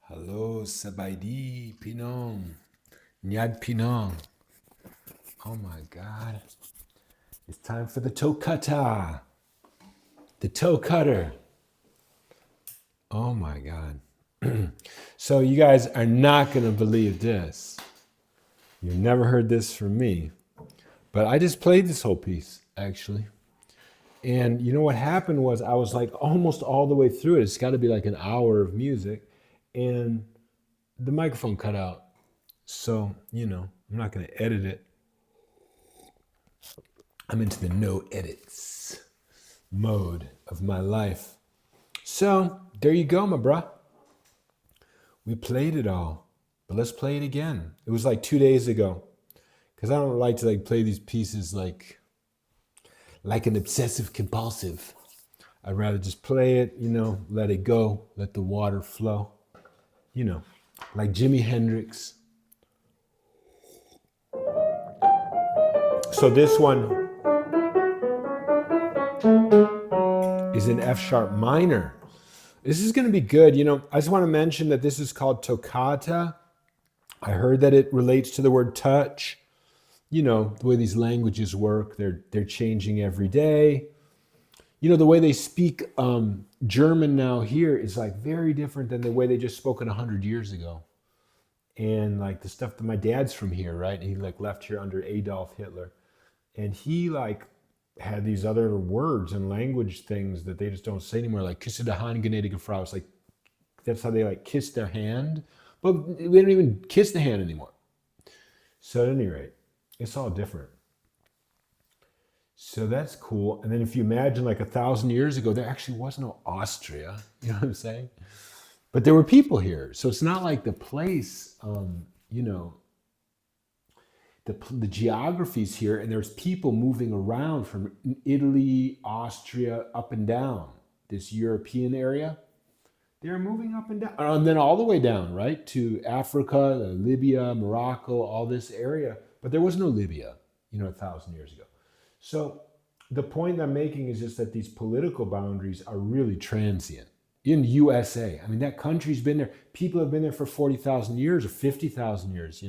Hello, Sabaidi Pinong. Nyad Pinong. Oh my God. It's time for the toe cutter. The toe cutter. Oh my God. So you guys are not going to believe this. You've never heard this from me. But I just played this whole piece, actually. And you know what happened was I was like almost all the way through it. It's got to be like an hour of music. And the microphone cut out. So, I'm not going to edit it. I'm into the no edits mode of my life. So, there you go, my bruh. We played it all, but let's play it again. It was like 2 days ago, because I don't like to play these pieces like an obsessive compulsive. I'd rather just play it, let it go, let the water flow, like Jimi Hendrix. So this one is in F sharp minor. This is going to be good. I just want to mention that this is called toccata. I heard that it relates to the word touch. The way these languages work, they're changing every day. The way they speak German now here is like very different than the way they just spoke it 100 years ago. And like the stuff that my dad's from here, right? And he left here under Adolf Hitler. And he had these other words and language things that they just don't say anymore, like küsse der Hand, gnädige Frau. It's like that's how they kiss their hand, but we don't even kiss the hand anymore. So at any rate, it's all different. So that's cool. And then if you imagine 1,000 years ago, there actually was no Austria. You know what I'm saying? But there were people here. So it's not like the place, the geography's here, and there's people moving around from Italy, Austria, up and down this European area. They're moving up and down, and then all the way down, right, to Africa, Libya, Morocco, all this area. But there was no Libya, 1,000 years ago. So the point I'm making is just that these political boundaries are really transient. In USA, I mean, that country's been there. People have been there for 40,000 years or 50,000 years,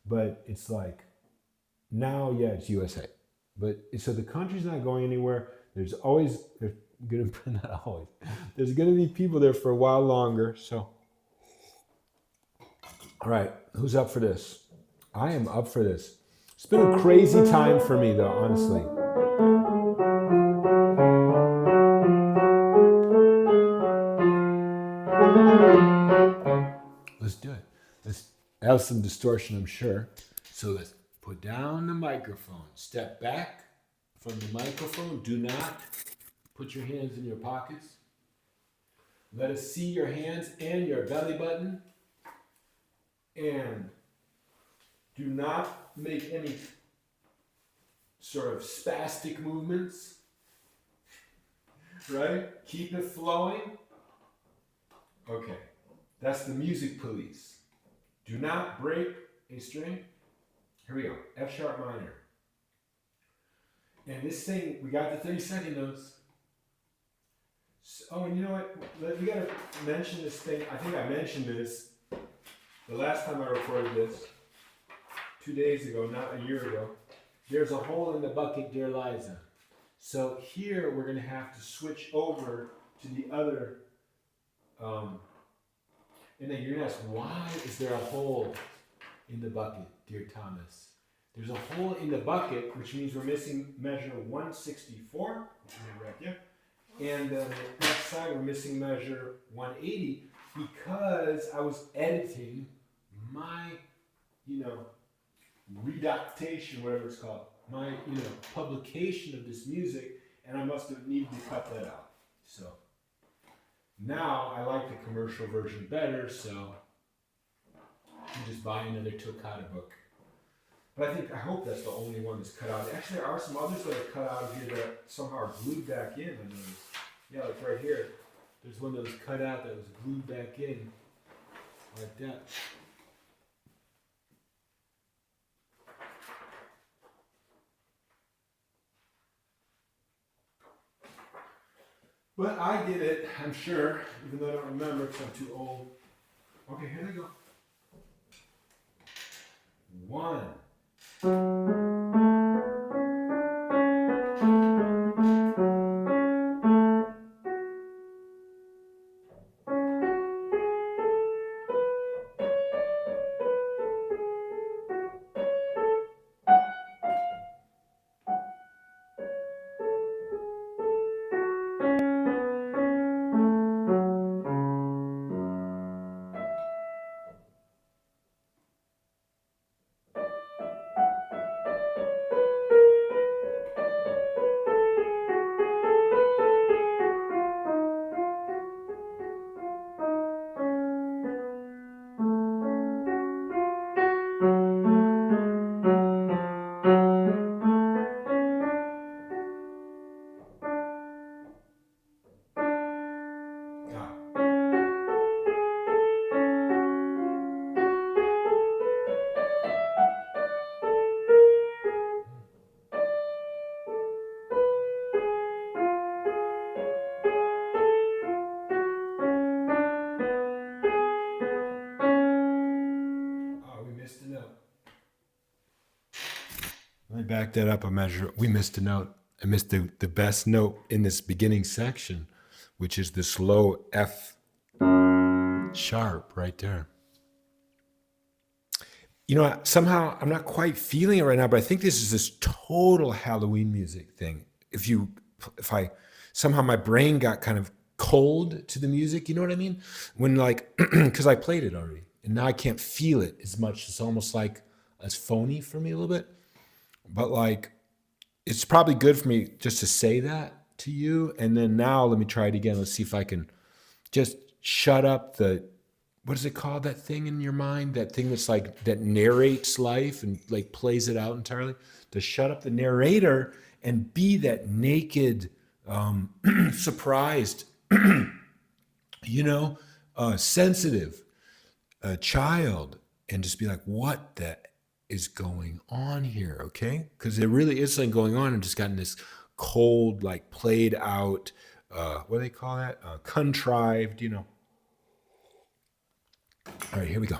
But it's like, now, yeah, it's USA. But so the country's not going anywhere. There's going to be people there for a while longer. So, all right, who's up for this? I am up for this. It's been a crazy time for me, though, honestly. Let's do it. Let's have some distortion, I'm sure. So let's put down the microphone. Step back from the microphone. Do not put your hands in your pockets. Let us see your hands and your belly button. And do not make any sort of spastic movements. Right? Keep it flowing. Okay. That's the music police. Do not break a string. Here we go. F sharp minor. And this thing, we got the 30-second notes. So, and you know what? We got to mention this thing. I think I mentioned this the last time I recorded this, 2 days ago, not a year ago. There's a hole in the bucket, dear Liza. So here we're going to have to switch over to the other. And then you're going to ask, why is there a hole in the bucket, dear Thomas? There's a hole in the bucket, which means we're missing measure 164, which is right there. And the next side, we're missing measure 180 because I was editing my, reductation, whatever it's called, my, publication of this music, and I must have needed to cut that out. So now I like the commercial version better, so you just buy another Toccata book. But I hope that's the only one that's cut out. Actually, there are some others that are cut out here that somehow are glued back in. Yeah, like right here. There's one that was cut out that was glued back in, like that. But I did it, I'm sure, even though I don't remember because I'm too old. Okay, here they go. 1. We missed a note. Let me back that up a measure. We missed a note. I missed the best note in this beginning section, which is this low F sharp right there. You know, somehow I'm not quite feeling it right now, but I think this is this total Halloween music thing. If I somehow my brain got kind of cold to the music, you know what I mean? When like, because I played it already, and now I can't feel it as much. It's almost like it's phony for me a little bit. But like, it's probably good for me just to say that to you. And then now let me try it again. Let's see if I can just shut up what is it called? That thing in your mind, that thing that's like, that narrates life and like plays it out entirely. To shut up the narrator and be that naked, surprised, sensitive child, and just be like, what the is going on here, okay? Because there really is something going on, and just gotten this cold, like played out, what do they call that? Contrived, All right, here we go.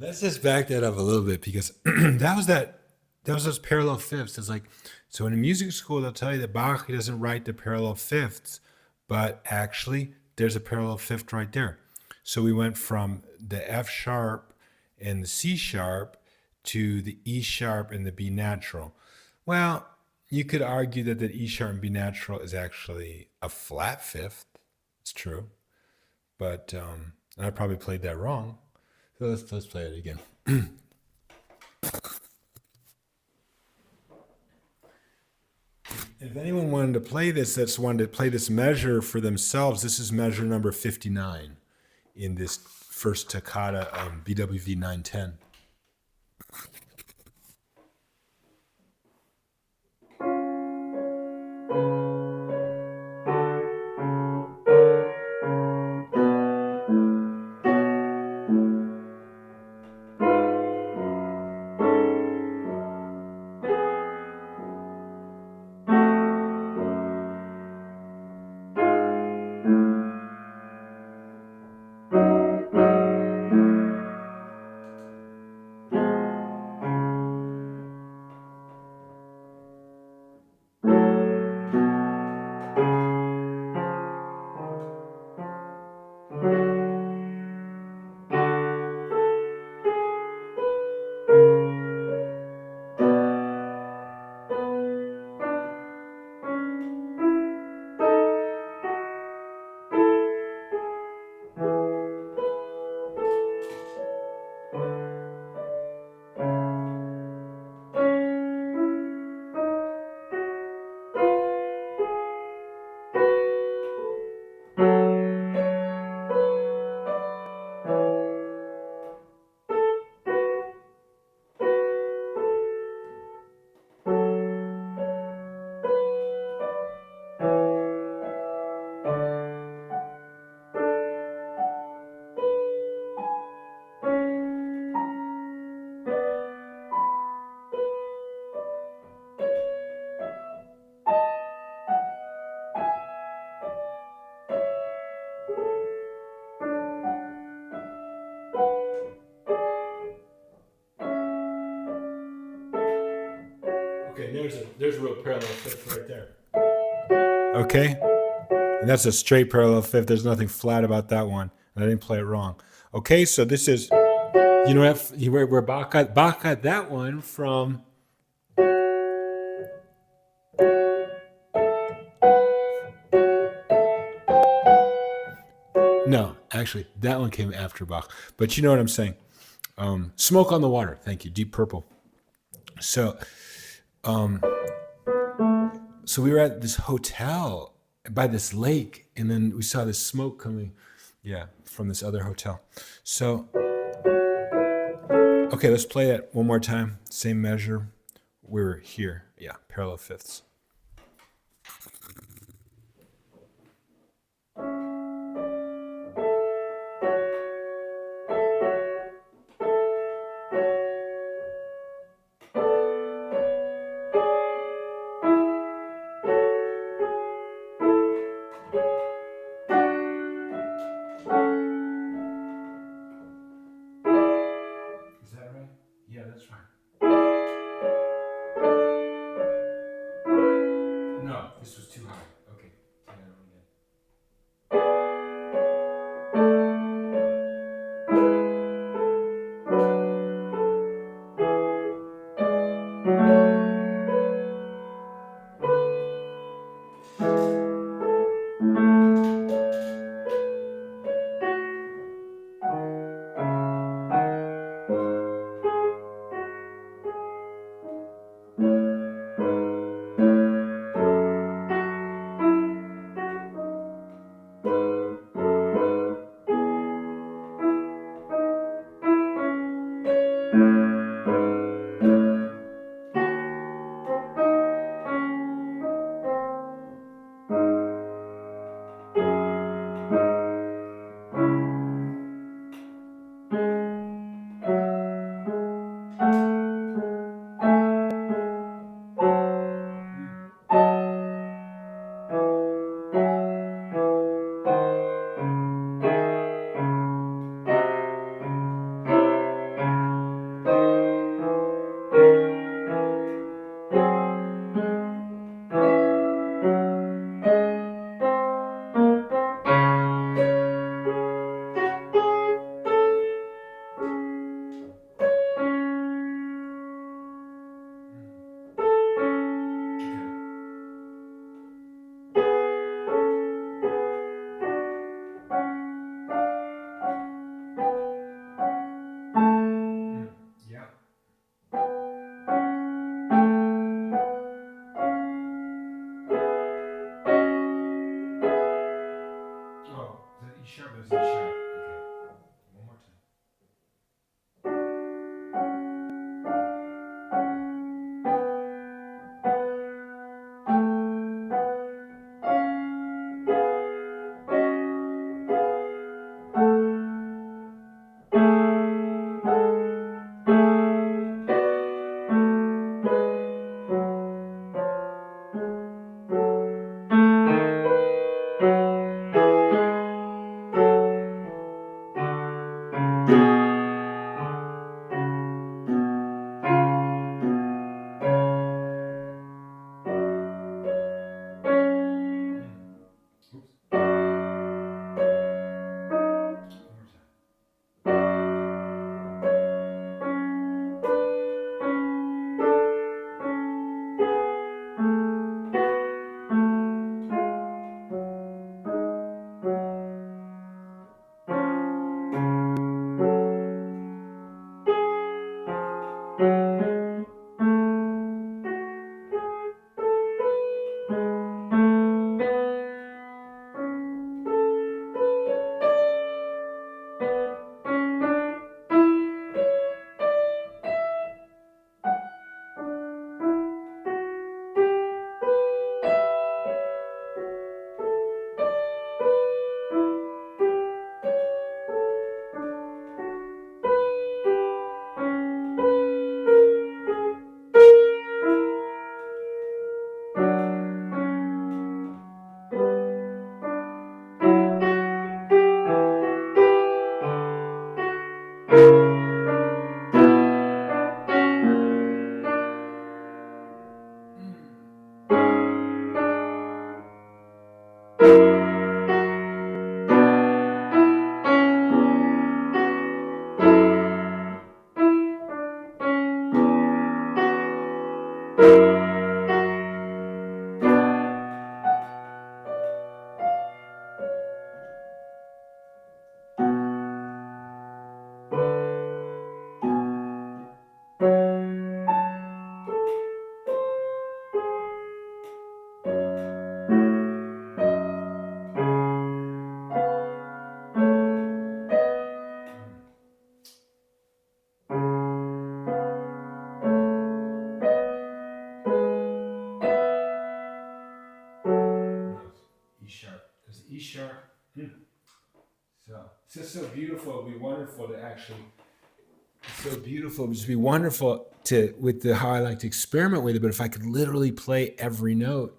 Let's just back that up a little bit because that was those parallel fifths. It's like, so in a music school they'll tell you that Bach doesn't write the parallel fifths, but actually there's a parallel fifth right there. So we went from the F sharp and the C sharp to the E sharp and the B natural. Well, you could argue that the E sharp and B natural is actually a flat fifth. It's true, but I probably played that wrong. So let's play it again. If anyone wanted to play this, that's wanted to play this measure for themselves, this is measure number 59 in this first toccata BWV 910. Okay, there's a real parallel fifth right there. Okay, and that's a straight parallel fifth. There's nothing flat about that one, and I didn't play it wrong. Okay, so this is, you know, where Bach got that one from. No, actually, that one came after Bach. But you know what I'm saying. Smoke on the Water. Thank you. Deep Purple. So we were at this hotel by this lake, and then we saw this smoke coming, from this other hotel. So, okay, let's play it one more time. Same measure. We're here. Yeah, parallel fifths. Is that right? Yeah, that's right. No, this was too high. Okay. Try that one again. E sharp. So it's just so beautiful. It'd be wonderful to actually. It's so beautiful. It would just be wonderful to with the how I like to experiment with it. But if I could literally play every note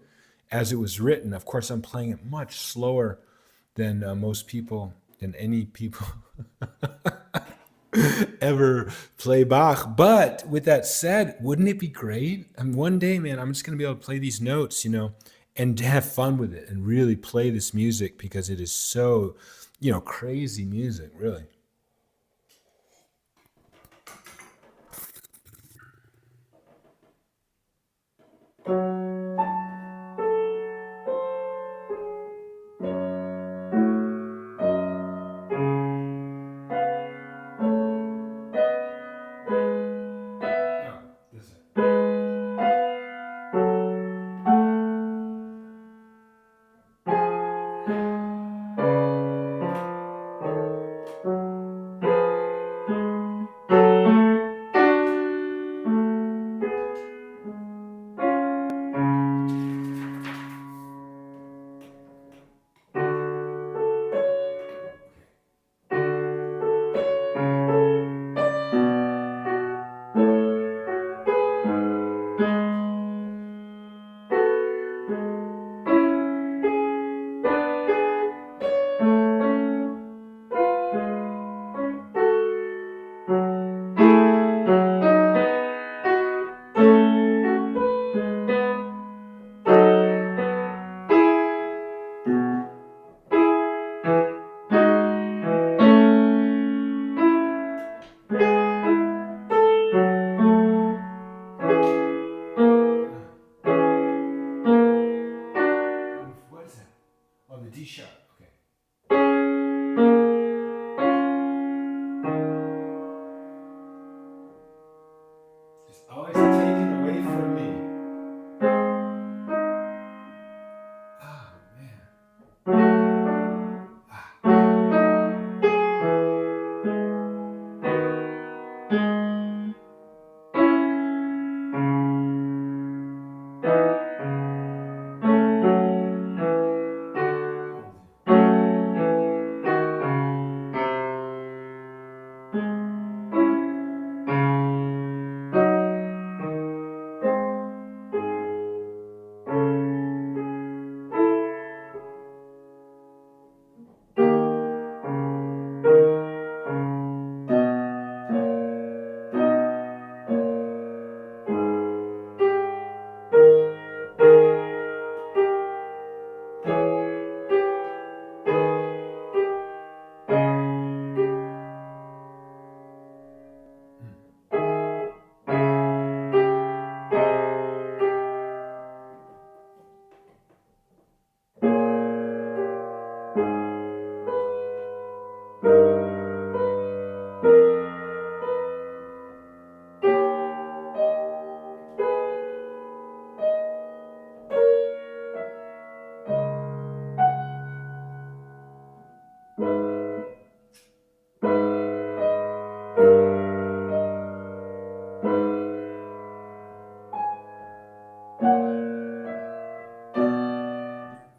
as it was written, of course I'm playing it much slower than most people, than any people ever play Bach. But with that said, wouldn't it be great? I mean, one day, man, I'm just going to be able to play these notes, and have fun with it and really play this music because it is so, crazy music, really. What is that? Oh, the D sharp. Okay. Just always taken away from me. Oh, man.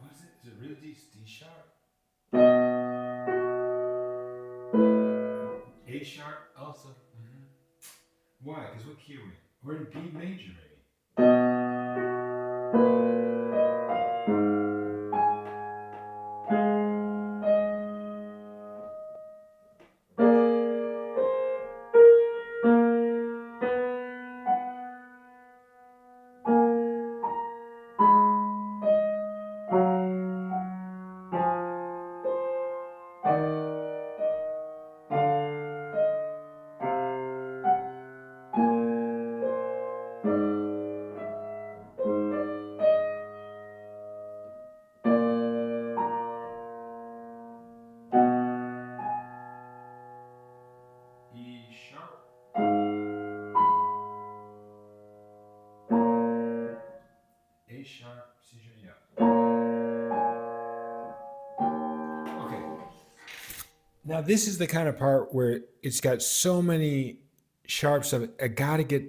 What is it? Is it really D sharp? A sharp also. Why? Because what key are we in? We're in B major, maybe. E sharp. A sharp, C sharp, yeah. Okay. Now this is the kind of part where it's got so many sharps of it. I got to get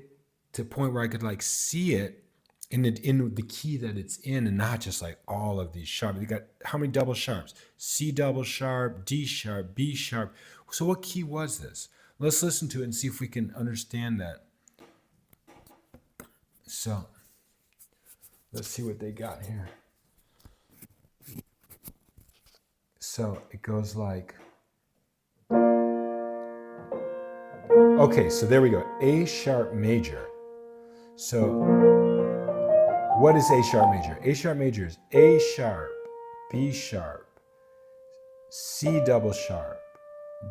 to a point where I could like see it in the key that it's in, and not just like all of these sharps. You got how many double sharps? C double sharp, D sharp, B sharp. So what key was this? Let's listen to it and see if we can understand that. So let's see what they got here. So it goes like, okay, so there we go. A sharp major. So what is A sharp major? A sharp major is A sharp, B sharp, C double sharp,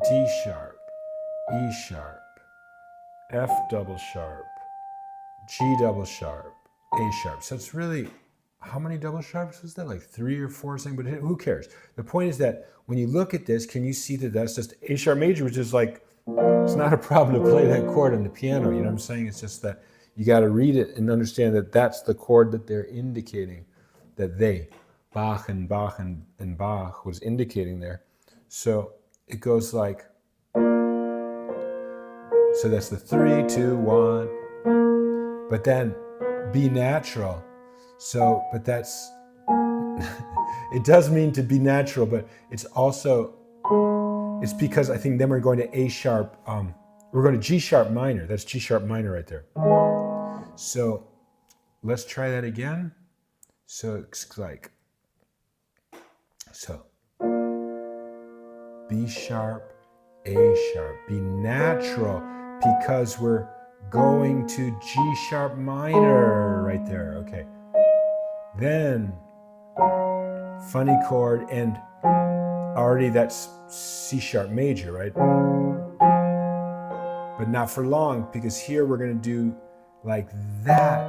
D sharp, E sharp, F double sharp, G double sharp, A sharp. So it's really, how many double sharps was that? Like 3 or 4 or something, but who cares? The point is that when you look at this, can you see that that's just A sharp major, which is like, it's not a problem to play that chord on the piano, you know what I'm saying? It's just that you got to read it and understand that that's the chord that they're indicating, that Bach and Bach and Bach was indicating there. So it goes like, so that's the 3, 2, 1, but then B natural. So, but that's, it does mean to be natural, but it's also, it's because I think then we're going to A sharp, we're going to G sharp minor. That's G sharp minor right there. So let's try that again. So it's like, so B sharp, A sharp, B natural, because we're going to G sharp minor right there. Okay. Then funny chord, and already that's C sharp major, right? But not for long, because here we're going to do like that.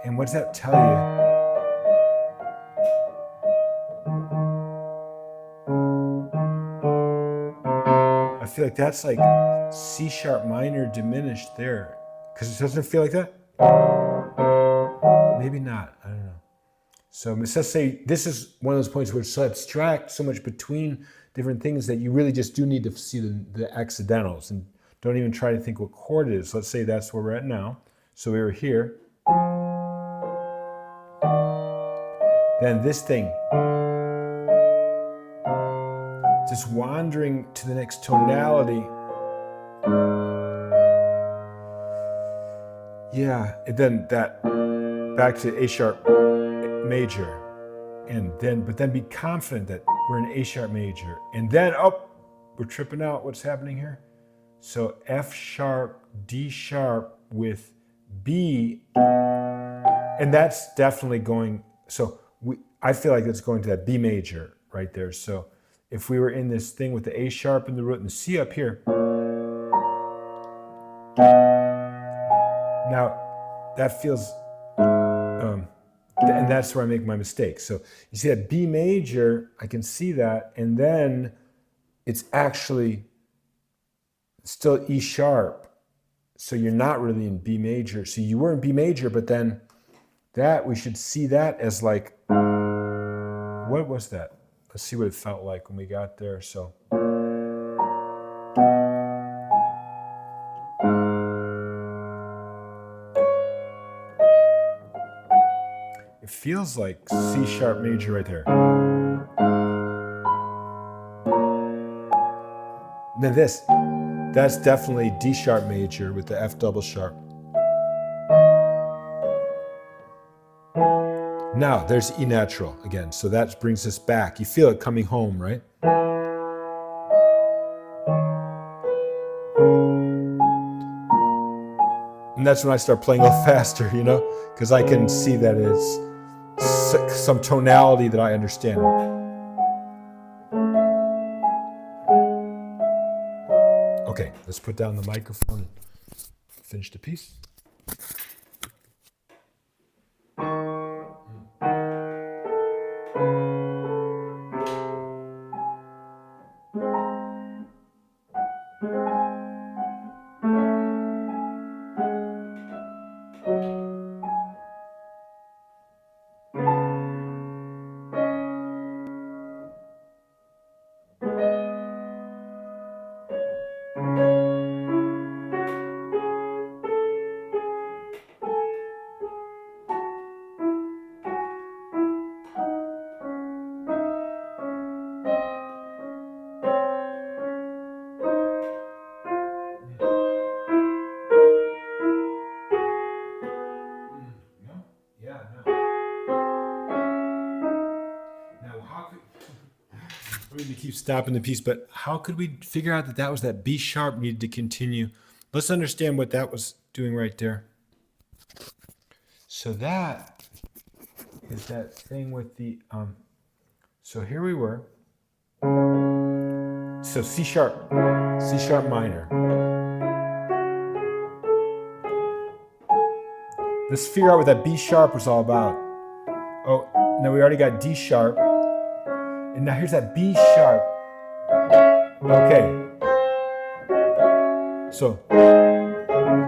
And what's that tell you? I feel like that's like C sharp minor diminished there. Because it doesn't feel like that? Maybe not. I don't know. So let's say this is one of those points where it's so abstract, so much between different things that you really just do need to see the accidentals and don't even try to think what chord it is. Let's say that's where we're at now. So we were here. Then this thing, just wandering to the next tonality. Yeah, and then that back to A sharp major, and then but then be confident that we're in A sharp major, and then we're tripping out. What's happening here? So F sharp, D sharp with B, and that's definitely going. So I feel like it's going to that B major right there. So if we were in this thing with the A sharp in the root and the C up here, now that feels, and that's where I make my mistake. So you see that B major, I can see that, and then it's actually still E sharp. So you're not really in B major. So you were in B major, but then that, we should see that as like, what was that? Let's see what it felt like when we got there. So it feels like C sharp major right there. Then this, that's definitely D sharp major with the F double sharp. Now there's E natural again. So that brings us back. You feel it coming home, right? And that's when I start playing a little faster, you know, because I can see that it's some tonality that I understand. Okay, let's put down the microphone and finish the piece. keep stopping the piece, but how could we figure out that that was that B sharp needed to continue? Let's understand what that was doing right there. So that is that thing with the, so here we were. So C sharp minor. Let's figure out what that B sharp was all about. Oh, now we already got D sharp. And now here's that B sharp. Okay. So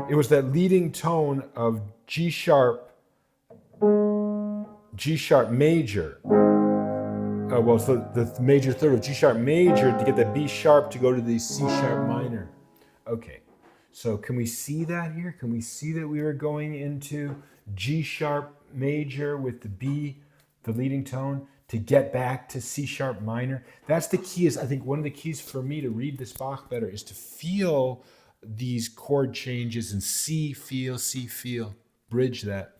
it was that leading tone of G sharp major. Well, so the major third of G sharp major to get the B sharp to go to the C sharp minor. Okay, so can we see that here? Can we see that we were going into G sharp major with the B, the leading tone, to get back to C sharp minor? That's the key. Is I think one of the keys for me to read this Bach better is to feel these chord changes and see, feel, bridge that.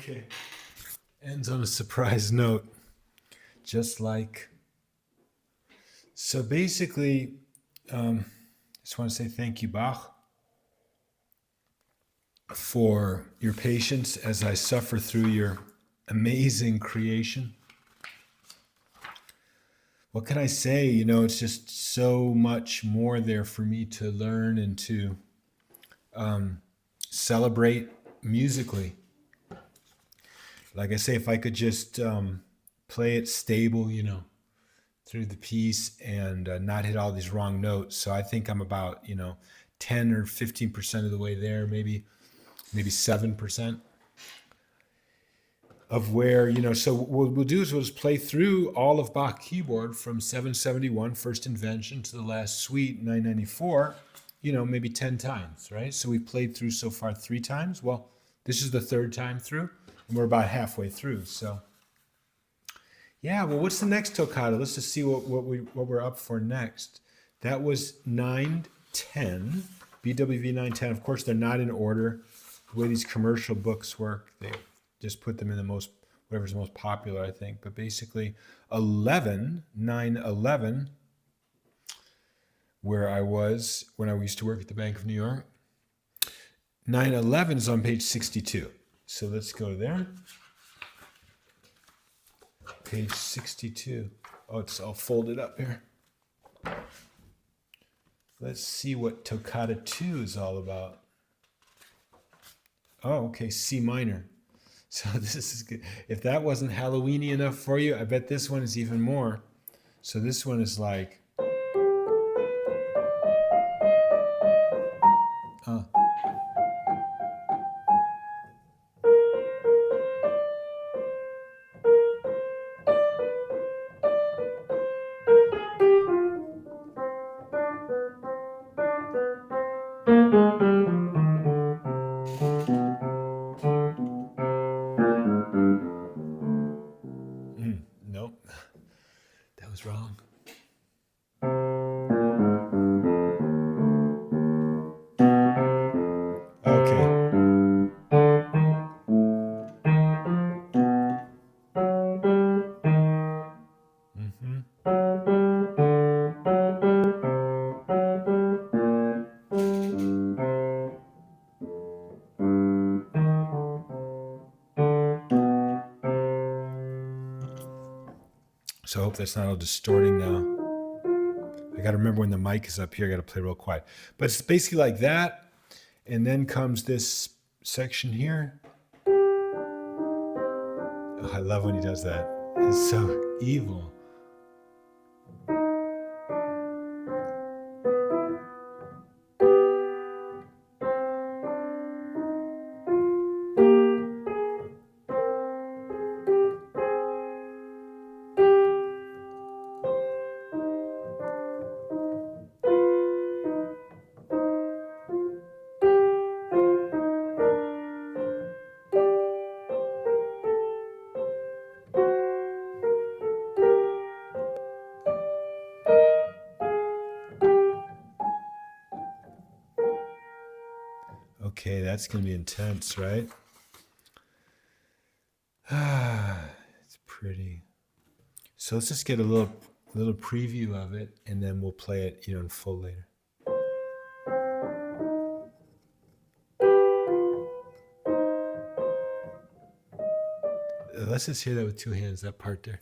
Okay. Ends on a surprise note. Just like. So basically, just want to say thank you, Bach, for your patience as I suffer through your amazing creation. What can I say? You know, it's just so much more there for me to learn and to celebrate musically. Like I say, if I could just play it stable, you know, through the piece and not hit all these wrong notes. So I think I'm about, 10 or 15% of the way there, maybe 7% of where, so what we'll do is we'll just play through all of Bach keyboard from 771, first invention, to the last suite, 994, maybe 10 times, right? So we played through so far 3 times. Well, this is the 3rd time through, and we're about halfway through. So, yeah, well, what's the next toccata? Let's just see what we're up for next. That was 910, BWV 910. Of course, they're not in order. The way these commercial books work, they just put them in whatever's most popular, I think. But basically, 911, where I was when I used to work at the Bank of New York. 911 is on page 62. So let's go there. Page 62. Oh, it's all folded up here. Let's see what Toccata 2 is all about. Oh, okay, C minor. So this is good. If that wasn't Halloweeny enough for you, I bet this one is even more. So this one is like... Nope, that was wrong. Okay. So I hope that's not all distorting now. I got to remember when the mic is up here, I got to play real quiet. But it's basically like that. And then comes this section here. Oh, I love when he does that. It's so evil. Okay, that's going to be intense, right? It's pretty. So let's just get a little preview of it, and then we'll play it, in full later. Let's just hear that with 2 hands, that part there.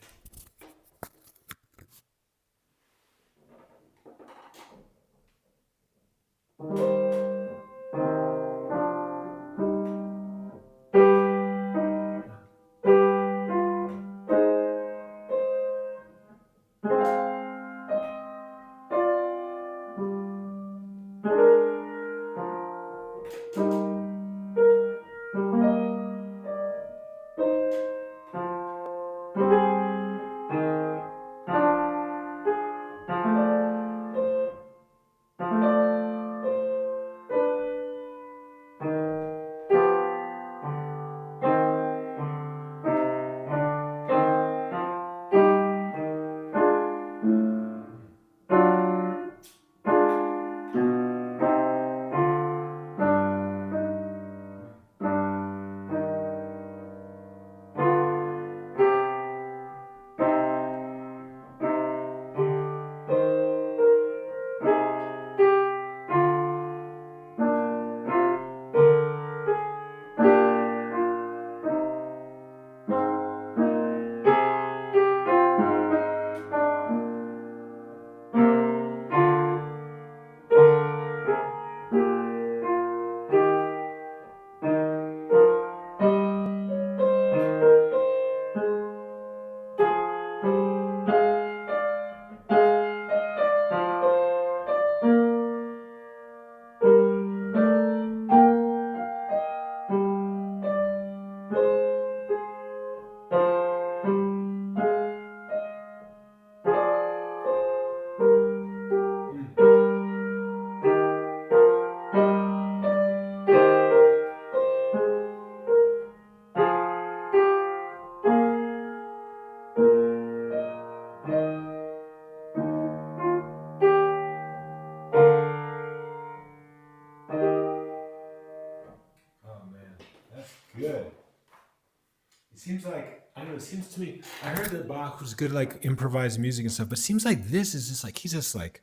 seems like, I don't know, it seems to me, I heard that Bach was good like improvised music and stuff, but it seems like this is just like, he's just like,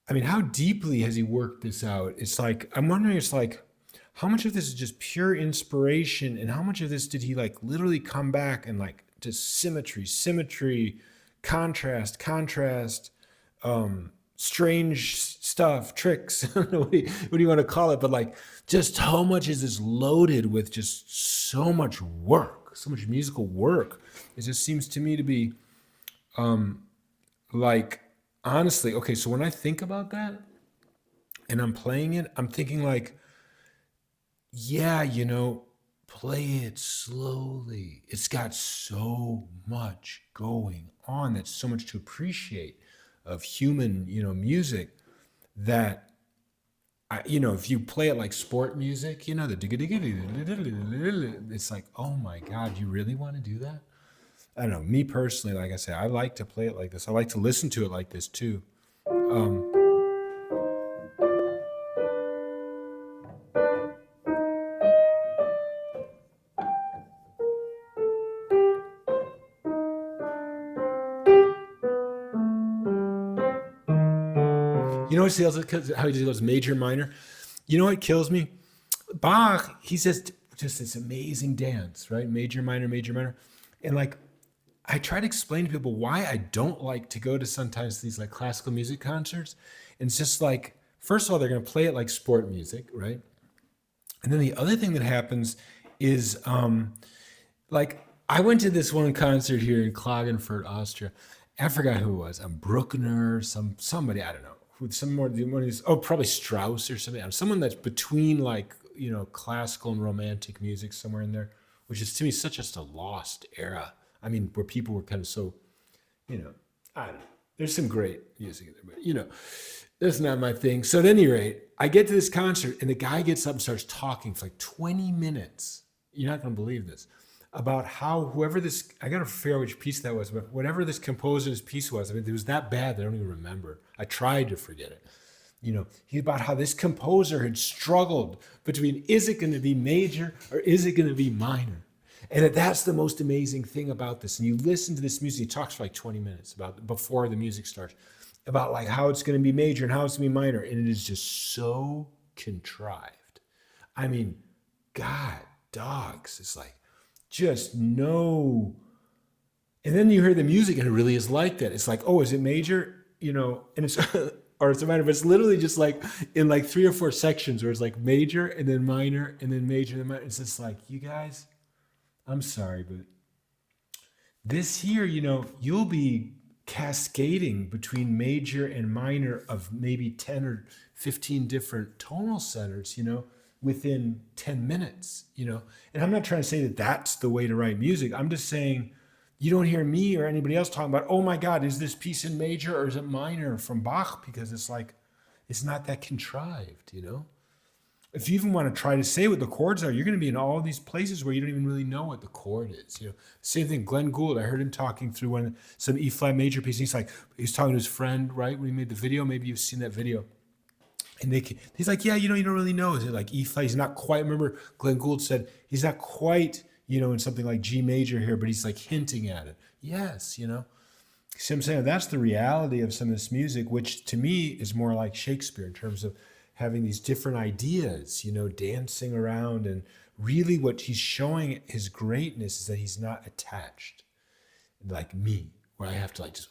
I mean, how deeply has he worked this out? It's like, I'm wondering, it's like, how much of this is just pure inspiration and how much of this did he like literally come back and like just symmetry, contrast, strange stuff, tricks, I don't know what do you want to call it, but like just how much is this loaded with just so much work, so much musical work. It just seems to me to be like, honestly, okay, so when I think about that and I'm playing it, I'm thinking like, yeah, play it slowly. It's got so much going on. That's so much to appreciate of human, music that, if you play it like sport music, the it's like, oh my God, you really want to do that? I don't know. Me personally, like I say, I like to play it like this. I like to listen to it like this too. You know what else? How he goes major, minor. You know what kills me? Bach, he says just this amazing dance, right? Major, minor. And like, I try to explain to people why I don't like to go to sometimes these like classical music concerts. And it's just like, first of all, they're going to play it like sport music, right? And then the other thing that happens is like, I went to this one concert here in Klagenfurt, Austria. I forgot who it was. Bruckner, somebody, I don't know. One of these, probably Strauss or something. Someone that's between like, classical and romantic music somewhere in there, which is to me such just a lost era. I mean, where people were kind of so, I don't know. There's some great music in there, but that's not my thing. So at any rate, I get to this concert and the guy gets up and starts talking for like 20 minutes. You're not going to believe this. About how whoever this, I got to figure out which piece that was, but whatever this composer's piece was, I mean, it was that bad that I don't even remember. I tried to forget it. He's about how this composer had struggled between, is it going to be major or is it going to be minor? And that's the most amazing thing about this. And you listen to this music, he talks for like 20 minutes before the music starts, about like how it's going to be major and how it's going to be minor. And it is just so contrived. I mean, God, dogs, it's like, just no. And then you hear the music and it really is like that. It's like, oh, is it major? And it's, or it's a minor, but it's literally just like in like 3 or 4 sections where it's like major and then minor and then major and then minor. It's just like, you guys, I'm sorry, but this here, you'll be cascading between major and minor of maybe 10 or 15 different tonal centers, within 10 minutes, and I'm not trying to say that that's the way to write music. I'm just saying you don't hear me or anybody else talking about, oh my God, is this piece in major or is it minor from Bach? Because it's like, it's not that contrived, If you even want to try to say what the chords are, you're going to be in all these places where you don't even really know what the chord is. Same thing, Glenn Gould, I heard him talking through some E flat major piece. He's talking to his friend, right, when he made the video. Maybe you've seen that video. And he's like, yeah, you don't really know. Is it like E flat? He's not quite, remember Glenn Gould said, he's not quite, in something like G major here, but he's like hinting at it. Yes, See what I'm saying? That's the reality of some of this music, which to me is more like Shakespeare in terms of having these different ideas, dancing around. And really what he's showing his greatness is that he's not attached like me, where I have to like just,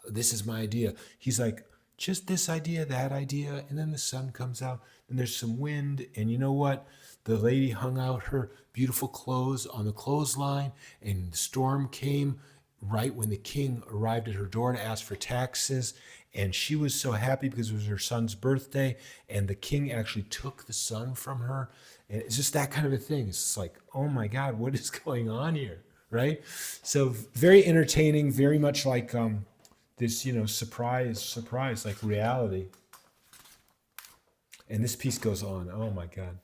this is my idea. He's like, just this idea, that idea, and then the sun comes out, and there's some wind, and you know what? The lady hung out her beautiful clothes on the clothesline, and the storm came right when the king arrived at her door to ask for taxes, and she was so happy because it was her son's birthday, and the king actually took the son from her, and it's just that kind of a thing. It's just like, oh my God, what is going on here, right? So very entertaining, very much like this, surprise, like reality. And this piece goes on. Oh my God.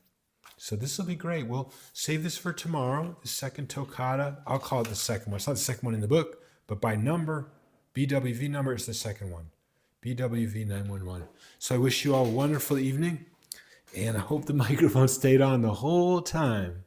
So this will be great. We'll save this for tomorrow, the second toccata. I'll call it the second one. It's not the second one in the book, but by number, BWV number is the second one. BWV 911. So I wish you all a wonderful evening, and I hope the microphone stayed on the whole time.